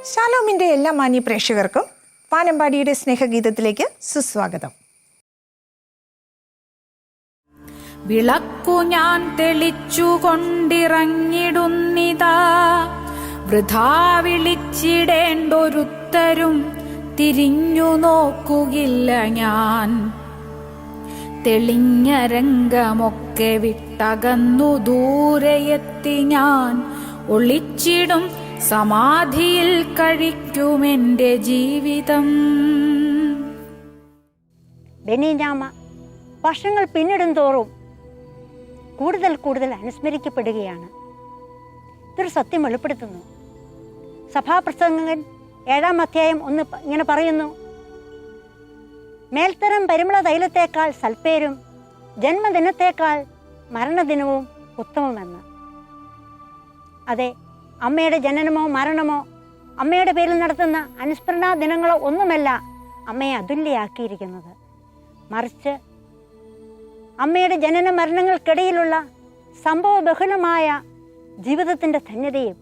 ശാലോമിൻ്റെ എല്ലാ മാന്യ പ്രേക്ഷകർക്കും വാനമ്പാടിയുടെ സ്നേഹഗീതത്തിലേക്ക് സുസ്വാഗതം. വിളക്കു ഞാൻ തെളിച്ചുകൊണ്ടിറങ്ങിടുന്നിതാ, വൃഥാ വിളിച്ചിടേണ്ടൊരുത്തരും തിരിഞ്ഞു നോക്കുകില്ല ഞാൻ. തെളിഞ്ഞ രംഗമൊക്കെ വിട്ടകന്നു ദൂരെയെത്തി ഞാൻ, ഒളിച്ചിടും സമാധിയിൽ കഴിക്കുമെന്റെ ജീവിതം. ബെനീഞ്ഞാമ വർഷങ്ങൾ പിന്നിടും തോറും കൂടുതൽ കൂടുതൽ അനുസ്മരിക്കപ്പെടുകയാണ്. ഇതൊരു സത്യം വെളിപ്പെടുത്തുന്നു. സഭാപ്രസംഗകൻ 7-ാം അധ്യായം 1 ഇങ്ങനെ പറയുന്നു: മേൽത്തരം പരിമള തൈലത്തേക്കാൾ സൽപ്പേരും ജന്മദിനത്തേക്കാൾ മരണദിനവും ഉത്തമമെന്ന്. അതെ, അമ്മയുടെ ജനനമോ മരണമോ അമ്മയുടെ പേരിൽ നടത്തുന്ന അനുസ്മരണാ ദിനങ്ങളോ ഒന്നുമല്ല അമ്മയെ അതുല്യയാക്കിയിരിക്കുന്നത്. മറിച്ച് അമ്മയുടെ ജനന മരണങ്ങൾക്കിടയിലുള്ള സംഭവബഹുലമായ ജീവിതത്തിൻ്റെ ധന്യതയും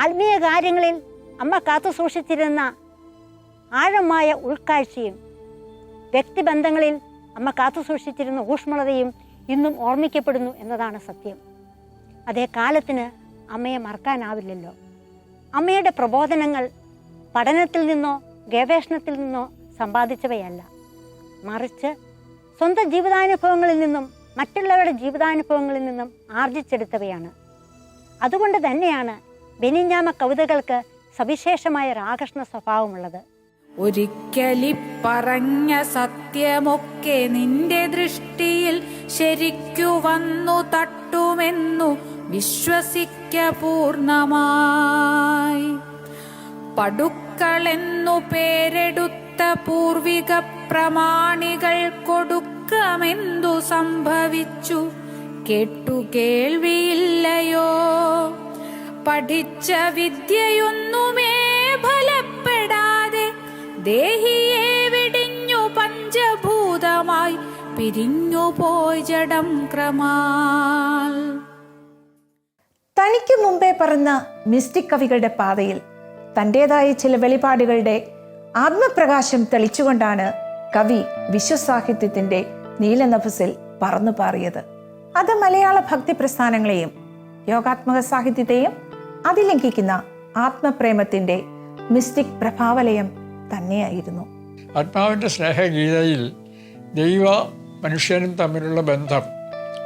ആത്മീയ കാര്യങ്ങളിൽ അമ്മ കാത്തു സൂക്ഷിച്ചിരുന്ന ആഴമായ ഉൾക്കാഴ്ചയും വ്യക്തിബന്ധങ്ങളിൽ അമ്മ കാത്തു സൂക്ഷിച്ചിരുന്ന ഊഷ്മളതയും ഇന്നും ഓർമ്മിക്കപ്പെടുന്നു എന്നതാണ് സത്യം. അതേ കാലത്തിന് അമ്മയെ മറക്കാനാവില്ലല്ലോ. അമ്മയുടെ പ്രബോധനങ്ങൾ പഠനത്തിൽ നിന്നോ ഗവേഷണത്തിൽ നിന്നോ സമ്പാദിച്ചവയല്ല, മറിച്ച് സ്വന്തം ജീവിതാനുഭവങ്ങളിൽ നിന്നും മറ്റുള്ളവരുടെ ജീവിതാനുഭവങ്ങളിൽ നിന്നും ആർജിച്ചെടുത്തവയാണ്. അതുകൊണ്ട് തന്നെയാണ് ബെനീഞ്ഞാമ കവിതകൾക്ക് സവിശേഷമായ ഒരാകർഷണ സ്വഭാവമുള്ളത്. ഒരിക്കലി പറഞ്ഞ സത്യമൊക്കെ നിന്റെ ദൃഷ്ടിയിൽ ശരിക്കു വന്നു തട്ടുമെന്നു വിശ്വസിക്ക പൂർണ്ണമായി. പടുക്കളെന്നു പേരെടുത്ത പൂർവിക പ്രമാണികൾ കൊടുക്കമെന്തു സംഭവിച്ചു കേട്ടു കേൾവിയില്ലയോ. പഠിച്ച വിദ്യയൊന്നുമേ ഫലപ്പെടാതെ ദേഹിയെ വിടിഞ്ഞു പഞ്ചഭൂതമായി പിരിഞ്ഞു പോയി ജഡം ക്രമാൽ. തനിക്ക് മുമ്പേ പറഞ്ഞ മിസ്റ്റിക് കവികളുടെ പാതയിൽ തൻ്റെതായ ചില വെളിപാടുകളുടെ ആത്മപ്രകാശം തെളിച്ചുകൊണ്ടാണ് കവി വിശ്വസാഹിത്യത്തിൻ്റെ നീലനഭസിൽ പറന്നു പാറിയത്. അത് മലയാള ഭക്തി പ്രസ്ഥാനങ്ങളെയും യോഗാത്മക സാഹിത്യത്തെയും അതിലംഘിക്കുന്ന ആത്മപ്രേമത്തിൻ്റെ മിസ്റ്റിക് പ്രഭാവലയം തന്നെയായിരുന്നു. ആത്മാവിൻ്റെ സ്നേഹഗീതയിൽ ദൈവ മനുഷ്യനും തമ്മിലുള്ള ബന്ധം,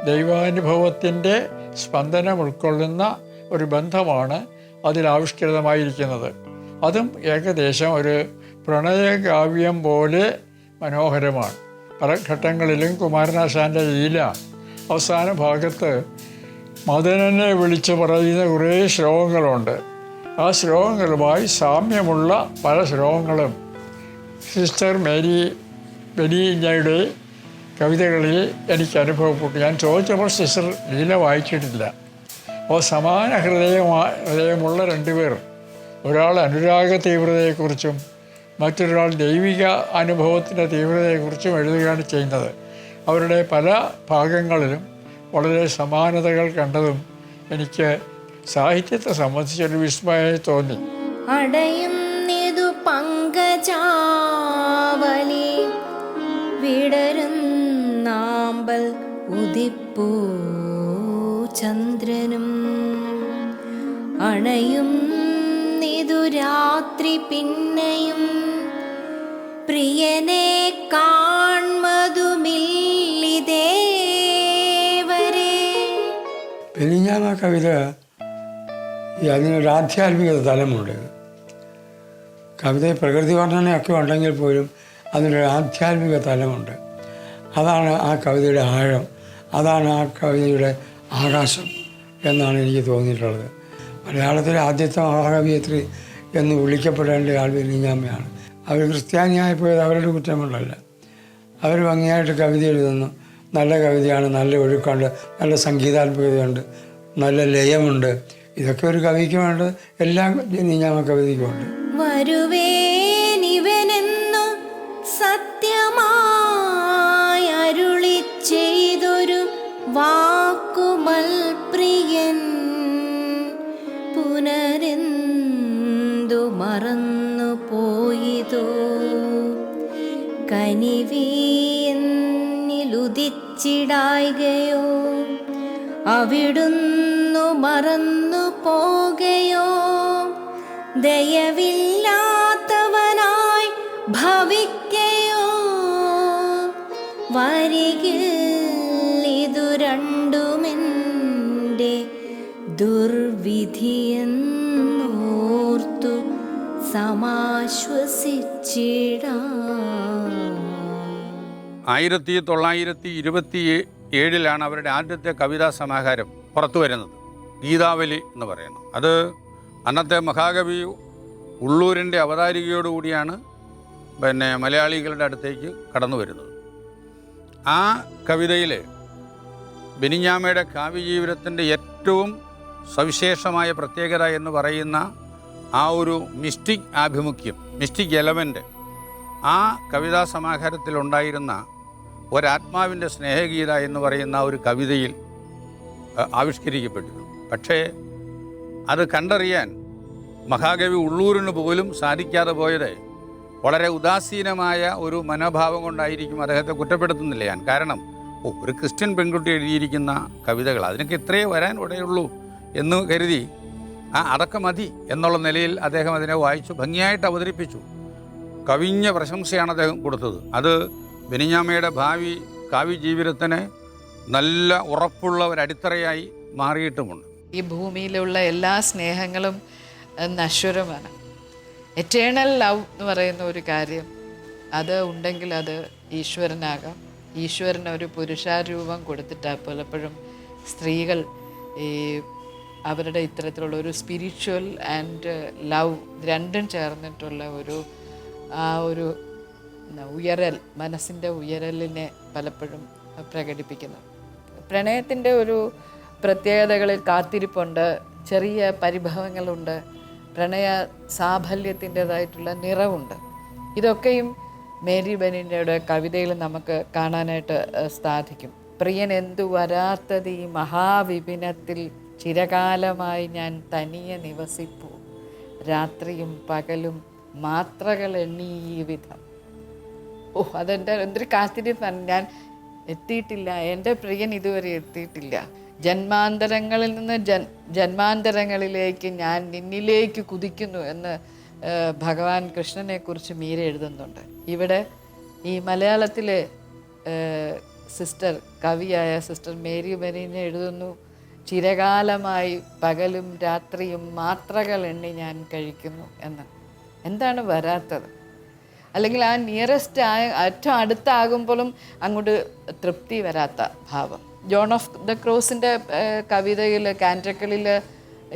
ദൈവാനുഭവത്തിൻ്റെ സ്പന്ദനം ഉൾക്കൊള്ളുന്ന ഒരു ബന്ധമാണ് അതിലാവിഷ്കൃതമായിരിക്കുന്നത്. അതും ഏകദേശം ഒരു പ്രണയകാവ്യം പോലെ മനോഹരമാണ്. പല ഘട്ടങ്ങളിലും കുമാരനാശാൻ്റെ ലീല അവസാന ഭാഗത്ത് മദനനെ വിളിച്ച് പറയുന്ന കുറേ ശ്ലോകങ്ങളുണ്ട്. ആ ശ്ലോകങ്ങളുമായി സാമ്യമുള്ള പല ശ്ലോകങ്ങളും സിസ്റ്റർ മേരി ബെനീഞ്ഞയുടെ കവിതകളിൽ എനിക്ക് അനുഭവപ്പെട്ടു. ഞാൻ ചോദിച്ചപ്പോൾ സിസ്റ്റർ ലീല വായിച്ചിട്ടില്ല. അപ്പോൾ സമാന ഹൃദയമുള്ള രണ്ടുപേർ, ഒരാൾ അനുരാഗ തീവ്രതയെക്കുറിച്ചും മറ്റൊരാൾ ദൈവിക അനുഭവത്തിൻ്റെ തീവ്രതയെക്കുറിച്ചും എഴുതുകയാണ് ചെയ്യുന്നത്. അവരുടെ പല ഭാഗങ്ങളിലും വളരെ സമാനതകൾ കണ്ടതും എനിക്ക് സാഹിത്യത്തെ സംബന്ധിച്ചൊരു വിസ്മയമായി തോന്നി. അടയുന്നിതു പങ്കജാവലി വിടരുന്നാമ്പൽ ഉദിപ്പൂ ചന്ദ്രനും അണയും നിതു രാത്രി പിന്നെയും പ്രിയനെ കാൺമതുമില്ലിതേവരെ. ബെനീഞ്ഞാമ കവിത അതിനൊരു ആധ്യാത്മിക തലമുണ്ട്. കവിത പ്രകൃതി വർണ്ണനയൊക്കെ ഉണ്ടെങ്കിൽ പോലും അതിനൊരു ആധ്യാത്മിക തലമുണ്ട്. അതാണ് ആ കവിതയുടെ ആഴം, അതാണ് ആ കവിതയുടെ ആകാശം എന്നാണ് എനിക്ക് തോന്നിയിട്ടുള്ളത്. മലയാളത്തിലെ ആദ്യത്തെ മഹാകവിയത്രി എന്ന് വിളിക്കപ്പെടേണ്ട ആൾ ബെനീഞ്ഞാമയാണ്. അവർ ക്രിസ്ത്യാനിയായി പോയത് അവരുടെ കുറ്റം കൊണ്ടല്ല. അവർ ഭംഗിയായിട്ട് കവിത എഴുതുന്നു. നല്ല കവിതയാണ്, നല്ല ഒഴുക്കുണ്ട്, നല്ല സംഗീതാത്മകതയുണ്ട്, നല്ല ലയമുണ്ട്. ഇതൊക്കെ ഒരു കവിക്ക് വേണ്ടത് എല്ലാ ബെനീഞ്ഞാമ കവിതയ്ക്കുമുണ്ട്. വരുവേനിവനെന്നു സത്യമായി അരുളി ചെയ്തൊരു വാക്കുമൽ പ്രിയൻ പുനരെന്തു മറന്നു പോയിതോ കനിവീന്നിലുദിച്ചിടായികയോ അവിടുന്നു മറന്നു പോകയോ ദയവില്ലാത്തവനായി ഭവിക്കയോ വരികിൽ ഇതു രണ്ടുമെൻ്റെ ദുർവിധിയെന്നോർത്തു സമാശ്വസിച്ചിടാം. 1927 അവരുടെ ആദ്യത്തെ കവിതാ സമാഹാരം പുറത്തു വരുന്നത്, ഗീതാവലി എന്ന് പറയുന്നത്. അത് അന്നത്തെ മഹാകവി ഉള്ളൂരിൻ്റെ അവതാരികയോടുകൂടിയാണ് മലയാളികളുടെ അടുത്തേക്ക് കടന്നു വരുന്നത്. ആ കവിതയിൽ ബെനിഞ്ഞാമയുടെ കാവ്യജീവിതത്തിൻ്റെ ഏറ്റവും സവിശേഷമായ പ്രത്യേകത എന്ന് പറയുന്ന ആ ഒരു മിസ്റ്റിക് ആഭിമുഖ്യം, മിസ്റ്റിക് എലമെൻ്റ് ആ കവിതാ സമാഹാരത്തിലുണ്ടായിരുന്ന ഒരാത്മാവിൻ്റെ സ്നേഹഗീത എന്ന് പറയുന്ന ഒരു കവിതയിൽ ആവിഷ്കരിക്കപ്പെട്ടിരുന്നു. പക്ഷേ അത് കണ്ടറിയാൻ മഹാകവി ഉള്ളൂരിന് പോലും സാധിക്കാതെ പോയത് വളരെ ഉദാസീനമായ ഒരു മനോഭാവം കൊണ്ടായിരിക്കും. അദ്ദേഹത്തെ കുറ്റപ്പെടുത്തുന്നില്ല ഞാൻ. കാരണം ഒരു ക്രിസ്ത്യൻ പെൺകുട്ടി എഴുതിയിരിക്കുന്ന കവിതകൾ അതിനൊക്കെ ഇത്രയേ വരാൻ ഇടയുള്ളൂ എന്ന് കരുതി അതൊക്കെ മതി എന്നുള്ള നിലയിൽ അദ്ദേഹം അതിനെ വായിച്ചു ഭംഗിയായിട്ട് അവതരിപ്പിച്ചു. കവിഞ്ഞ പ്രശംസയാണ് അദ്ദേഹം കൊടുത്തത്. അത് ബെനിഞ്ഞാമയുടെ ഭാവി കാവ്യ ജീവിതത്തിന് നല്ല ഉറപ്പുള്ള ഒരു അടിത്തറയായി മാറിയിട്ടുമുണ്ട്. ഈ ഭൂമിയിലുള്ള എല്ലാ സ്നേഹങ്ങളും നശ്വരമാണ്. എറ്റേണൽ ലവ് എന്ന് പറയുന്ന ഒരു കാര്യം അത് ഉണ്ടെങ്കിൽ അത് ഈശ്വരനാകാം. ഈശ്വരന് ഒരു പുരുഷാരൂപം കൊടുത്തിട്ടാണ് പലപ്പോഴും സ്ത്രീകൾ ഈ അവരുടെ ഇത്തരത്തിലുള്ള ഒരു സ്പിരിച്വൽ ആൻഡ് ലവ് രണ്ടും ചേർന്നിട്ടുള്ള ആ ഒരു ഉയരൽ, മനസ്സിൻ്റെ ഉയരലിനെ പലപ്പോഴും പ്രകടിപ്പിക്കുന്നു. പ്രണയത്തിൻ്റെ ഒരു പ്രത്യേകതകളിൽ കാത്തിരിപ്പുണ്ട്, ചെറിയ പരിഭവങ്ങളുണ്ട്, പ്രണയ സാഫല്യത്തിൻ്റെതായിട്ടുള്ള നിറവുണ്ട്. ഇതൊക്കെയും മേരി ബെനിഞ്ഞയുടെ കവിതയിൽ നമുക്ക് കാണാനായിട്ട് സാധിക്കും. പ്രിയൻ എന്തു വരാത്തത് ഈ മഹാവിപിനത്തിൽ ചിരകാലമായി ഞാൻ തനിയെ നിവസിപ്പു, രാത്രിയും പകലും മാത്രകൾ എണ്ണി ഈ വിധം. അതെൻ്റെ എന്തൊരു കാത്തിരിപ്പാണ്. ഞാൻ എത്തിയിട്ടില്ല, എൻ്റെ പ്രിയൻ ഇതുവരെ എത്തിയിട്ടില്ല. ജന്മാന്തരങ്ങളിൽ നിന്ന് ജന്മാന്തരങ്ങളിലേക്ക് ഞാൻ നിന്നിലേക്ക് കുതിക്കുന്നു എന്ന് ഭഗവാൻ കൃഷ്ണനെക്കുറിച്ച് മീര എഴുതുന്നുണ്ട്. ഇവിടെ ഈ മലയാളത്തിലെ സിസ്റ്റർ കവിയായ സിസ്റ്റർ മേരി ബെനിഞ്ഞ എഴുതുന്നു, ചിരകാലമായി പകലും രാത്രിയും മാത്രകൾ എണ്ണി ഞാൻ കഴിക്കുന്നു എന്ന്. എന്താണ് വരാത്തത്? അല്ലെങ്കിൽ ആ നിയറസ്റ്റ് ഏറ്റവും അടുത്താകുമ്പോഴും അങ്ങോട്ട് തൃപ്തി വരാത്ത ഭാവം. ജോൺ ഓഫ് ദ ക്രോസിൻ്റെ കവിതയിൽ കാൻറ്റക്കളിൽ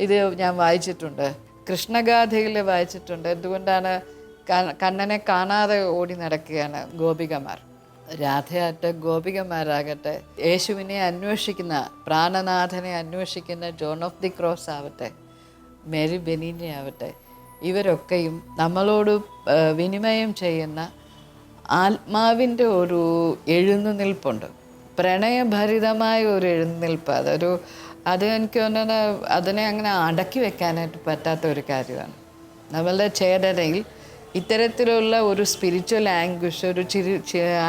ഇത് ഞാൻ വായിച്ചിട്ടുണ്ട്, കൃഷ്ണഗാഥയിൽ വായിച്ചിട്ടുണ്ട്. എന്തുകൊണ്ടാണ് കണ്ണനെ കാണാതെ ഓടി നടക്കുകയാണ് ഗോപികമാർ. രാധയാകട്ടെ ഗോപികമാരാകട്ടെ യേശുവിനെ അന്വേഷിക്കുന്ന, പ്രാണനാഥനെ അന്വേഷിക്കുന്ന ജോൺ ഓഫ് ദി ക്രോസ് ആവട്ടെ, മേരി ബെനിഞ്ഞ ആവട്ടെ, ഇവരൊക്കെയും നമ്മളോട് വിനിമയം ചെയ്യുന്ന ആത്മാവിൻ്റെ ഒരു എഴുന്നേൽപ്പുണ്ട്, പ്രണയഭരിതമായ ഒരു എഴുന്നേൽപ്പ്. അത് എനിക്ക് തോന്നുന്നത് അതിനെ അങ്ങനെ അടക്കി വെക്കാനായിട്ട് പറ്റാത്ത ഒരു കാര്യമാണ്. നമ്മളുടെ ചേതനയിൽ ഇത്തരത്തിലുള്ള ഒരു സ്പിരിച്വൽ ആംഗ്വിഷ്, ഒരു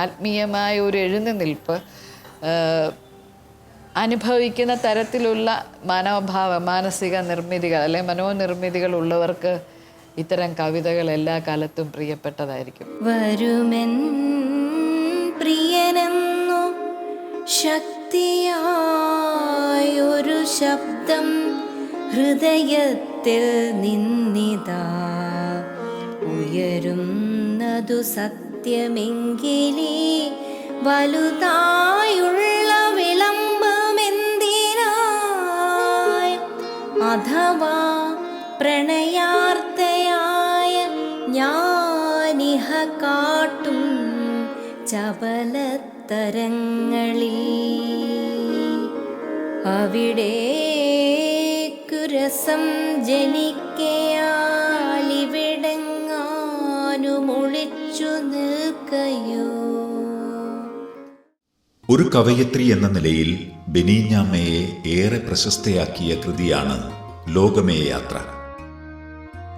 ആത്മീയമായ ഒരു എഴുന്നേൽപ്പ് അനുഭവിക്കുന്ന തരത്തിലുള്ള മാനസിക നിർമ്മിതികൾ അല്ലെങ്കിൽ മനോനിർമ്മിതികൾ ഉള്ളവർക്ക് ഇത്തരം കവിതകൾ എല്ലാ കാലത്തും പ്രിയപ്പെട്ടതായിരിക്കും. വരുമെൻ പ്രിയനെന്നു ശക്തിയായൊരു ശബ്ദം ഹൃദയത്തിൽ നിന്നിതാ, ഉയരുന്നതു സത്യമെങ്കിലേ വലുതായുള്ള വിളംബമെന്തിനായി, അഥവാ പ്രണയാർത്തയായ ഞാനിഹ കാട്ടും ചപലത്തരങ്ങളിൽ, അവിടേക്കു രസം ജനിക്കയാലിവിടെങ്ങാനുമൊളിച്ചു നിൽക്കയോ. ഒരു കവയത്രി എന്ന നിലയിൽ ബെനിഞ്ഞാമ്മയെ ഏറെ പ്രശസ്തയാക്കിയ കൃതിയാണ് ലോകമേ യാത്ര.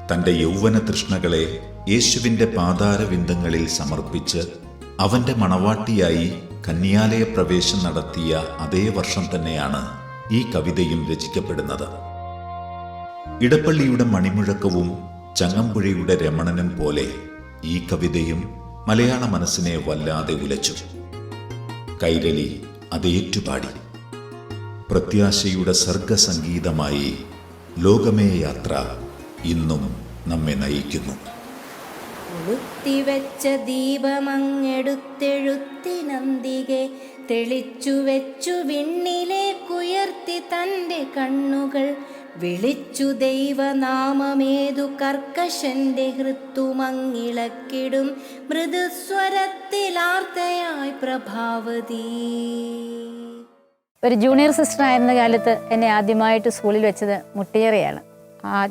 തൻ്റെ യൗവന തൃഷ്ണകളെ യേശുവിൻ്റെ പാതാരവിന്ദങ്ങളിൽ സമർപ്പിച്ച് അവൻ്റെ മണവാട്ടിയായി കന്യാലയ പ്രവേശം നടത്തിയ അതേ വർഷം തന്നെയാണ് ഈ കവിതയും രചിക്കപ്പെടുന്നത്. ഇടപ്പള്ളിയുടെ മണിമുഴക്കവും ചങ്ങമ്പുഴയുടെ രമണനും പോലെ ഈ കവിതയും മലയാള മനസ്സിനെ വല്ലാതെ ഉലച്ചു. കൈരളി അതേറ്റുപാടി. പ്രത്യാശയുടെ സർഗസംഗീതമായി ലോകമേ യാത്ര ഇന്നും നമ്മെ നയിക്കുന്നു. കൊളുത്തിവെച്ച ദീപമങ്ങെടുത്തെഴുത്തിനന്തികെ തെളിച്ചു വെച്ചു വിണ്ണിലേക്കുയർത്തി തൻ്റെ കണ്ണുകൾ വിളിച്ചു ദൈവനാമമേതു കർക്കശന്റെ ഹൃത്തുമങ്ങിളക്കിടും മൃദുസ്വരത്തിലാർത്തയായി പ്രഭാവതി. ഒരു ജൂനിയർ സിസ്റ്റർ ആയിരുന്ന കാലത്ത് എന്നെ ആദ്യമായിട്ട് സ്കൂളിൽ വെച്ചത് മുട്ടിയറയാണ്.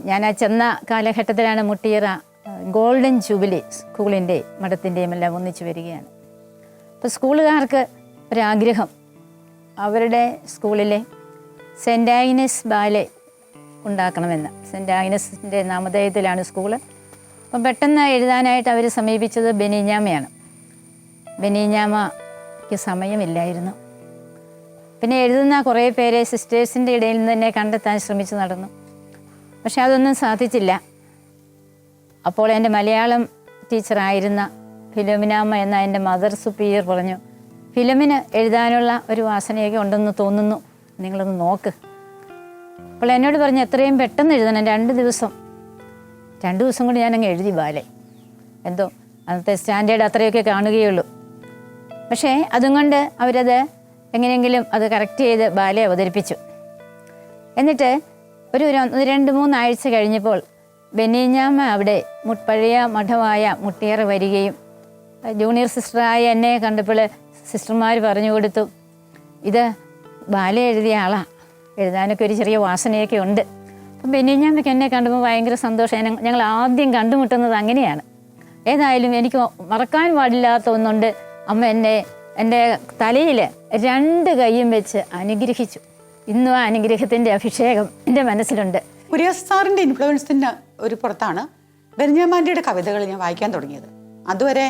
ഞാൻ ചെന്ന കാലഘട്ടത്തിലാണ് മുട്ടിയറ ഗോൾഡൻ ജൂബിലി സ്കൂളിൻ്റെ മഠത്തിൻ്റെയും എല്ലാം ഒന്നിച്ചു വരികയാണ്. അപ്പോൾ സ്കൂളുകാർക്ക് ഒരാഗ്രഹം, അവരുടെ സ്കൂളിലെ സെൻറ്റ് ആഗ്നസ് ബാലെ ഉണ്ടാക്കണമെന്ന്. സെൻറ്റ് ആഗ്നസിൻ്റെ നാമധേയത്തിലാണ് സ്കൂള്. അപ്പം പെട്ടെന്ന് എഴുതാനായിട്ട് അവർ സമീപിച്ചത് ബെനീഞ്ഞാമയാണ്. ബെനീഞ്ഞാമയ്ക്ക് സമയമില്ലായിരുന്നു. പിന്നെ എഴുതുന്ന കുറേ പേരെ സിസ്റ്റേഴ്സിൻ്റെ ഇടയിൽ നിന്ന് തന്നെ കണ്ടെത്താൻ ശ്രമിച്ചു നടന്നു. പക്ഷെ അതൊന്നും സാധിച്ചില്ല. അപ്പോൾ എൻ്റെ മലയാളം ടീച്ചറായിരുന്ന ഫിലോമിനാമ്മ എന്ന എൻ്റെ മദർ സുപ്പീരിയർ പറഞ്ഞു, ഫിലോമിന് എഴുതാനുള്ള ഒരു വാസനയൊക്കെ ഉണ്ടെന്ന് തോന്നുന്നു, നിങ്ങളൊന്ന് നോക്ക്. അപ്പോൾ എന്നോട് പറഞ്ഞു എത്രയും പെട്ടെന്ന് എഴുതണം, 2 ദിവസം കൊണ്ട് ഞാനങ്ങ് എഴുതി ബാലെ. എന്തോ അന്നത്തെ സ്റ്റാൻഡേർഡ് അത്രയൊക്കെ കാണുകയുള്ളൂ. പക്ഷേ അതും കൊണ്ട് അവരത് എങ്ങനെയെങ്കിലും അത് കറക്റ്റ് ചെയ്ത് ബാലെ അവതരിപ്പിച്ചു. എന്നിട്ട് ഒരു 2-3 ആഴ്ച കഴിഞ്ഞപ്പോൾ ബെനീഞ്ഞാമ്മ അവിടെ പഴയ മഠമായ മുട്ടിയറ വരികയും ജൂനിയർ സിസ്റ്ററായ എന്നെ കണ്ടപ്പോൾ സിസ്റ്റർമാർ പറഞ്ഞു കൊടുത്തു, ഇത് ബാല എഴുതിയ ആളാണ്, എഴുതാനൊക്കെ ഒരു ചെറിയ വാസനയൊക്കെ ഉണ്ട്. അപ്പം ബെനീഞ്ഞാമ്മയ്ക്ക് എന്നെ കണ്ടപ്പോൾ ഭയങ്കര സന്തോഷം. ഞങ്ങൾ ആദ്യം കണ്ടുമുട്ടുന്നത് അങ്ങനെയാണ്. ഏതായാലും എനിക്ക് മറക്കാൻ പാടില്ലാത്ത ഒന്നുണ്ട്, അമ്മ എൻ്റെ തലയിൽ 2 കൈയും വെച്ച് അനുഗ്രഹിച്ചു. ഇന്നും ആ അനുഗ്രഹത്തിൻ്റെ അഭിഷേകം എൻ്റെ മനസ്സിലുണ്ട്. കുര്യസ് സാറിൻ്റെ ഇൻഫ്ലുവൻസിൻ്റെ ഒരു പുറത്താണ് ബെന്യാമാൻ്റെയുടെ കവിതകൾ ഞാൻ വായിക്കാൻ തുടങ്ങിയത്. അതുവരെ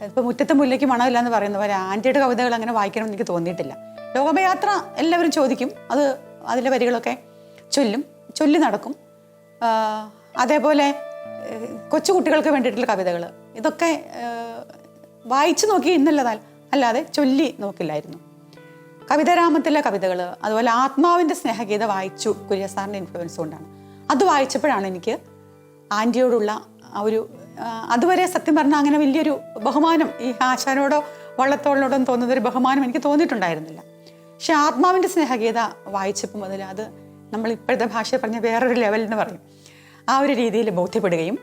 ഇപ്പോൾ മുറ്റത്തെ മുല്ലയ്ക്ക് മണമില്ല എന്ന് പറയുന്ന പോലെ ആൻറ്റിയുടെ കവിതകൾ അങ്ങനെ വായിക്കണമെന്ന് എനിക്ക് തോന്നിയിട്ടില്ല. ലോകമയാത്ര എല്ലാവരും ചോദിക്കും, അതിലെ വരികളൊക്കെ ചൊല്ലി നടക്കും. അതേപോലെ കൊച്ചു കുട്ടികൾക്ക് വേണ്ടിയിട്ടുള്ള കവിതകൾ ഇതൊക്കെ വായിച്ചു നോക്കി അല്ലാതെ ചൊല്ലി നോക്കില്ലായിരുന്നു. കവിതാരാമത്തിലെ കവിതകൾ, അതുപോലെ ആത്മാവിൻ്റെ സ്നേഹഗീത വായിച്ചു കുര്യസ് സാറിൻ്റെ ഇൻഫ്ലുവൻസ് കൊണ്ടാണ്. അത് വായിച്ചപ്പോഴാണ് എനിക്ക് ആൻറ്റിയോടുള്ള ആ ഒരു അതുവരെ സത്യം പറഞ്ഞാൽ അങ്ങനെ വലിയൊരു ബഹുമാനം ഈ ആശാനോടോ വള്ളത്തോളിനോടോ തോന്നുന്നൊരു ബഹുമാനം എനിക്ക് തോന്നിയിട്ടുണ്ടായിരുന്നില്ല. പക്ഷെ ആത്മാവിൻ്റെ സ്നേഹഗീത വായിച്ചപ്പോൾ മുതൽ അത് നമ്മൾ ഇപ്പോഴത്തെ ഭാഷ പറഞ്ഞ വേറൊരു ലെവൽ എന്ന് പറയും, ആ ഒരു രീതിയിൽ ബോധ്യപ്പെടുകയും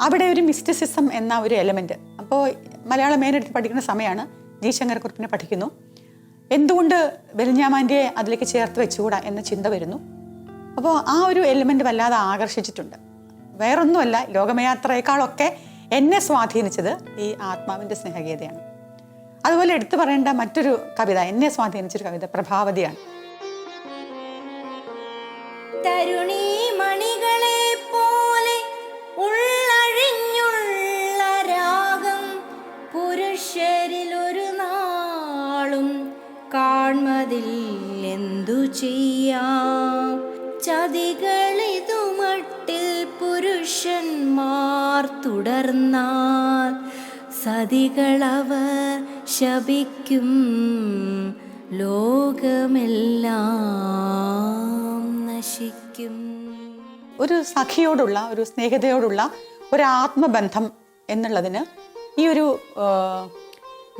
അവിടെ ഒരു മിസ്റ്റിസിസം എന്ന ഒരു എലമെൻറ്റ്. അപ്പോൾ മലയാളം മെയിനെടുത്ത് പഠിക്കുന്ന സമയമാണ്. ജി ശങ്കരക്കുറുപ്പിനെ പഠിക്കുന്നു. എന്തുകൊണ്ട് ബെന്യാമാൻ്റെ അതിലേക്ക് ചേർത്ത് വെച്ചുകൂടാ എന്ന ചിന്ത വരുന്നു. അപ്പോൾ ആ ഒരു എലിമെൻ്റ് വല്ലാതെ ആകർഷിച്ചിട്ടുണ്ട്. വേറൊന്നുമല്ല, ലോകമയാത്രയേക്കാളൊക്കെ എന്നെ സ്വാധീനിച്ചത് ഈ ആത്മാവിൻ്റെ സ്നേഹഗീതയാണ്. അതുപോലെ എടുത്തു പറയേണ്ട മറ്റൊരു കവിത, എന്നെ സ്വാധീനിച്ചൊരു കവിത പ്രഭാവതിയാണ്. തരുണീമണികളെ പോലെ ഉള്ളഴിഞ്ഞുള്ള രാഗം പുരുഷരിൽ ഒരു നാളും കാൺമതില്ലെന്തു ചെയ്യാം. ചതികളിതുമട്ടിൽ പുരുഷന്മാർ തുടർന്നാൽ സതികളവർ ശപിക്കും, ലോകമെല്ലാം നശിക്കും. ഒരു സഖിയോടുള്ള, ഒരു സ്നേഹിതയോടുള്ള ഒരു ആത്മബന്ധം എന്നുള്ളതിന് ഈ ഒരു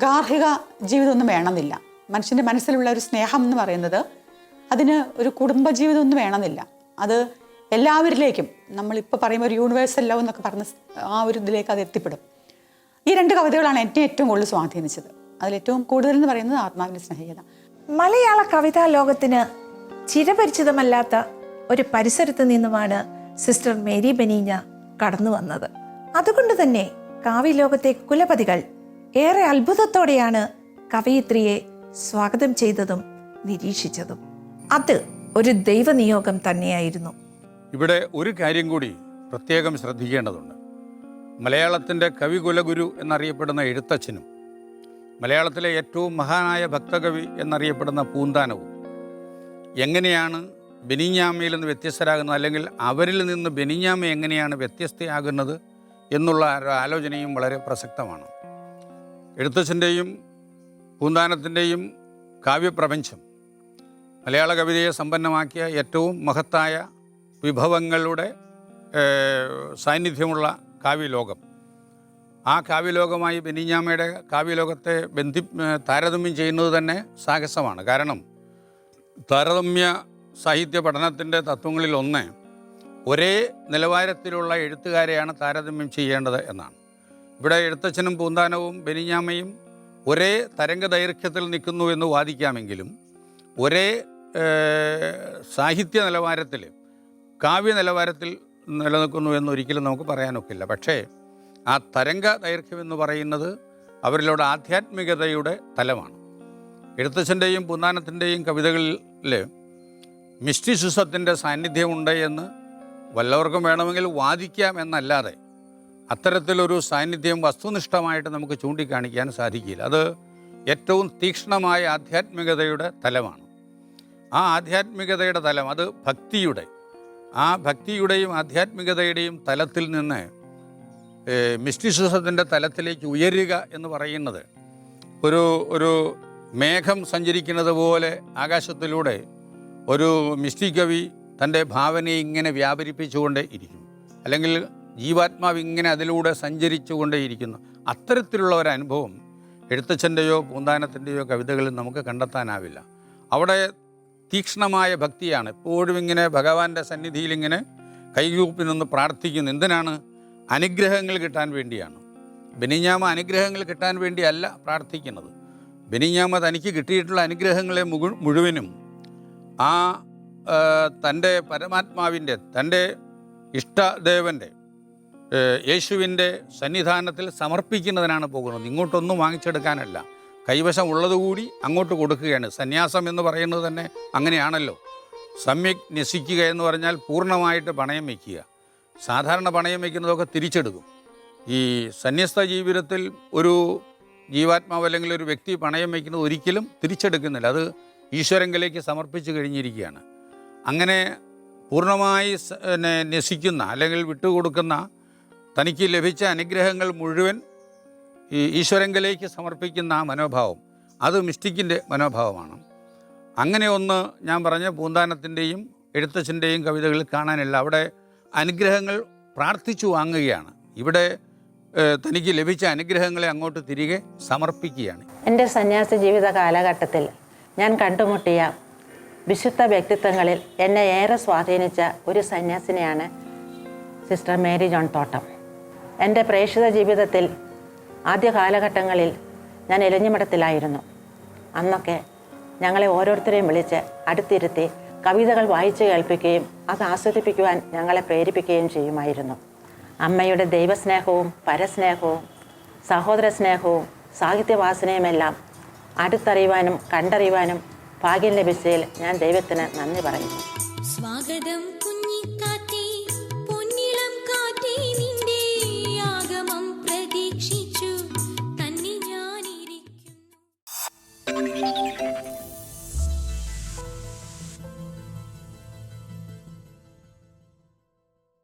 ഗാർഹിക ജീവിതമൊന്നും വേണമെന്നില്ല. മനുഷ്യൻ്റെ മനസ്സിലുള്ള ഒരു സ്നേഹം എന്ന് പറയുന്നത് അതിന് ഒരു കുടുംബജീവിതമൊന്നും വേണമെന്നില്ല. അത് എല്ലാവരിലേക്കും, നമ്മളിപ്പോൾ പറയുമ്പോൾ ഒരു യൂണിവേഴ്സൽ ലവ് എന്നൊക്കെ പറഞ്ഞ ആ ഒരു ഇതിലേക്ക് അത് എത്തിപ്പെടും. ഈ 2 കവിതകളാണ് എന്നെ ഏറ്റവും കൂടുതൽ സ്വാധീനിച്ചത്. അതിലേറ്റവും കൂടുതൽ എന്ന് പറയുന്നത് ആത്മാവിൻ്റെ സ്നേഹഗീത. മലയാള കവിതാ ലോകത്തിന് ചിരപരിചിതമല്ലാത്ത ഒരു പരിസരത്ത് നിന്നുമാണ് സിസ്റ്റർ മേരി ബെനീഞ്ഞ കടന്നു വന്നത്. അതുകൊണ്ട് തന്നെ കാവ്യലോകത്തെ കുലപതികൾ ഏറെ അത്ഭുതത്തോടെയാണ് കവയിത്രിയെ സ്വാഗതം ചെയ്തതും നിരീക്ഷിച്ചതും. അത് ഒരു ദൈവനിയോഗം തന്നെയായിരുന്നു. ഇവിടെ ഒരു കാര്യം കൂടി പ്രത്യേകം ശ്രദ്ധിക്കേണ്ടതുണ്ട്. മലയാളത്തിൻ്റെ കവികുലഗുരു എന്നറിയപ്പെടുന്ന എഴുത്തച്ഛനും മലയാളത്തിലെ ഏറ്റവും മഹാനായ ഭക്തകവി എന്നറിയപ്പെടുന്ന പൂന്താനവും എങ്ങനെയാണ് ബെനിഞ്ഞാമ്മയിൽ നിന്ന് വ്യത്യസ്തരാകുന്നത്, അല്ലെങ്കിൽ അവരിൽ നിന്ന് ബെനിഞ്ഞാമ്മ എങ്ങനെയാണ് വ്യത്യസ്തയാകുന്നത് എന്നുള്ള ഒരു ആലോചനയും വളരെ പ്രസക്തമാണ്. എഴുത്തച്ഛൻ്റെയും പൂന്താനത്തിൻ്റെയും കാവ്യപ്രപഞ്ചം മലയാള കവിതയെ സമ്പന്നമാക്കിയ ഏറ്റവും മഹത്തായ വിഭവങ്ങളുടെ സാന്നിധ്യമുള്ള കാവ്യലോകം. ആ കാവ്യലോകമായി ബെനിഞ്ഞാമ്മയുടെ കാവ്യലോകത്തെ താരതമ്യം ചെയ്യുന്നത് തന്നെ സാഹസമാണ്. കാരണം താരതമ്യ സാഹിത്യ പഠനത്തിൻ്റെ തത്വങ്ങളിലൊന്ന് ഒരേ നിലവാരത്തിലുള്ള എഴുത്തുകാരെയാണ് താരതമ്യം ചെയ്യേണ്ടത് എന്നാണ്. ഇവിടെ എഴുത്തച്ഛനും പൂന്താനവും ബെനിഞ്ഞാമ്മയും ഒരേ തരംഗ ദൈർഘ്യത്തിൽ നിൽക്കുന്നു എന്ന് വാദിക്കാമെങ്കിലും ഒരേ സാഹിത്യ നിലവാരത്തിൽ, കാവ്യ നിലവാരത്തിൽ നിലനിൽക്കുന്നു എന്നൊരിക്കലും നമുക്ക് പറയാനൊക്കില്ല. പക്ഷേ ആ തരംഗ ദൈർഘ്യം എന്ന് പറയുന്നത് അവരിലൂടെ ആധ്യാത്മികതയുടെ തലമാണ്. എഴുത്തച്ഛൻ്റെയും പൂന്താനത്തിൻ്റെയും കവിതകളിൽ മിസ്റ്റിസിസത്തിൻ്റെ സാന്നിധ്യമുണ്ട് എന്ന് വല്ലവർക്കും വേണമെങ്കിൽ വാദിക്കാം എന്നല്ലാതെ അത്തരത്തിലൊരു സാന്നിധ്യം വസ്തുനിഷ്ഠമായിട്ട് നമുക്ക് ചൂണ്ടിക്കാണിക്കാൻ സാധിക്കില്ല. അത് ഏറ്റവും തീക്ഷ്ണമായ ആധ്യാത്മികതയുടെ തലമാണ്. ആ ആധ്യാത്മികതയുടെ തലം, അത് ഭക്തിയുടെയും ആധ്യാത്മികതയുടെയും തലത്തിൽ നിന്ന് മിസ്റ്റിസിസത്തിൻ്റെ തലത്തിലേക്ക് ഉയരുക എന്ന് പറയുന്നത് ഒരു മേഘം സഞ്ചരിക്കുന്നത് പോലെ ആകാശത്തിലൂടെ ഒരു മിസ്റ്റിക് കവി തൻ്റെ ഭാവനയെ ഇങ്ങനെ വ്യാപരിപ്പിച്ചുകൊണ്ടേ ഇരിക്കും, അല്ലെങ്കിൽ ജീവാത്മാവ് ഇങ്ങനെ അതിലൂടെ സഞ്ചരിച്ചുകൊണ്ടേയിരിക്കുന്നു. അത്തരത്തിലുള്ള ഒരനുഭവം എഴുത്തച്ഛൻ്റെയോ പൂന്താനത്തിൻ്റെയോ കവിതകളിൽ നമുക്ക് കണ്ടെത്താനാവില്ല. അവിടെ തീക്ഷ്ണമായ ഭക്തിയാണ്. എപ്പോഴും ഇങ്ങനെ ഭഗവാന്റെ സന്നിധിയിൽ ഇങ്ങനെ കൈകൂപ്പി നിന്ന് പ്രാർത്ഥിക്കുന്നു. എന്തിനാണ്? അനുഗ്രഹങ്ങൾ കിട്ടാൻ വേണ്ടിയാണ്. ബെനിഞ്ഞാമ്മ അനുഗ്രഹങ്ങൾ കിട്ടാൻ വേണ്ടിയല്ല പ്രാർത്ഥിക്കുന്നത്. ബെനിഞ്ഞാമ്മ തനിക്ക് കിട്ടിയിട്ടുള്ള അനുഗ്രഹങ്ങളെ മുഴുവനും ആ തൻ്റെ പരമാത്മാവിൻ്റെ, തൻ്റെ ഇഷ്ടദേവൻ്റെ, യേശുവിൻ്റെ സന്നിധാനത്തിൽ സമർപ്പിക്കുന്നതിനാണ് പോകുന്നത്. ഇങ്ങോട്ടൊന്നും വാങ്ങിച്ചെടുക്കാനല്ല, കൈവശം ഉള്ളതുകൂടി അങ്ങോട്ട് കൊടുക്കുകയാണ്. സന്യാസം എന്ന് പറയുന്നത് തന്നെ അങ്ങനെയാണല്ലോ. സമ്യക് ന്യസിക്കുക എന്ന് പറഞ്ഞാൽ പൂർണ്ണമായിട്ട് പണയം വയ്ക്കുക. സാധാരണ പണയം വയ്ക്കുന്നതൊക്കെ തിരിച്ചെടുക്കും. ഈ സന്യസ്ത ജീവിതത്തിൽ ഒരു ജീവാത്മാവ് അല്ലെങ്കിൽ ഒരു വ്യക്തി പണയം വയ്ക്കുന്നത് ഒരിക്കലും തിരിച്ചെടുക്കുന്നില്ല. അത് ഈശ്വരങ്കിലേക്ക് സമർപ്പിച്ച് കഴിഞ്ഞിരിക്കുകയാണ്. അങ്ങനെ പൂർണ്ണമായി ന്യസിക്കുന്ന അല്ലെങ്കിൽ വിട്ടുകൊടുക്കുന്ന, തനിക്ക് ലഭിച്ച അനുഗ്രഹങ്ങൾ മുഴുവൻ ഈ ഈശ്വരങ്കിലേക്ക് സമർപ്പിക്കുന്ന ആ മനോഭാവം, അത് മിസ്റ്റിക്കിൻ്റെ മനോഭാവമാണ്. അങ്ങനെ ഒന്ന് ഞാൻ പറഞ്ഞ പൂന്താനത്തിൻ്റെയും എഴുത്തച്ഛൻ്റെയും കവിതകളിൽ കാണാനില്ല. അവിടെ അനുഗ്രഹങ്ങൾ പ്രാർത്ഥിച്ചു വാങ്ങുകയാണ്. ഇവിടെ തനിക്ക് ലഭിച്ച അനുഗ്രഹങ്ങളെ അങ്ങോട്ട് തിരികെ സമർപ്പിക്കുകയാണ്. എൻ്റെ സന്യാസ ജീവിത കാലഘട്ടത്തിൽ ഞാൻ കണ്ടുമുട്ടിയ വിശുദ്ധ വ്യക്തിത്വങ്ങളിൽ എന്നെ ഏറെ സ്വാധീനിച്ച ഒരു സന്യാസിനിയാണ് സിസ്റ്റർ മേരി ജോൺ തോട്ടം. എൻ്റെ പ്രേക്ഷിത ജീവിതത്തിൽ ആദ്യ കാലഘട്ടങ്ങളിൽ ഞാൻ എലഞ്ഞിമഠത്തിലായിരുന്നു. അന്നൊക്കെ ഞങ്ങളെ ഓരോരുത്തരെയും വിളിച്ച് അടുത്തിരുത്തി കവിതകൾ വായിച്ചു കേൾപ്പിക്കുകയും അത് ആസ്വദിപ്പിക്കുവാൻ ഞങ്ങളെ പ്രേരിപ്പിക്കുകയും ചെയ്യുമായിരുന്നു. അമ്മയുടെ ദൈവസ്നേഹവും പരസ്നേഹവും സഹോദര സ്നേഹവും സാഹിത്യവാസനയുമെല്ലാം അടുത്തറിയുവാനും കണ്ടറിയുവാനും ഭാഗ്യം ലഭിച്ചതിൽ ഞാൻ ദൈവത്തിന് നന്ദി പറയുന്നു. സ്വാഗതം കുഞ്ഞിക്കാറ്റേ, പൊന്നിളം കാറ്റേ, നിന്റെ ആഗമം പ്രതീക്ഷിച്ചു തന്നെ ഞാനിരിക്കുന്നു.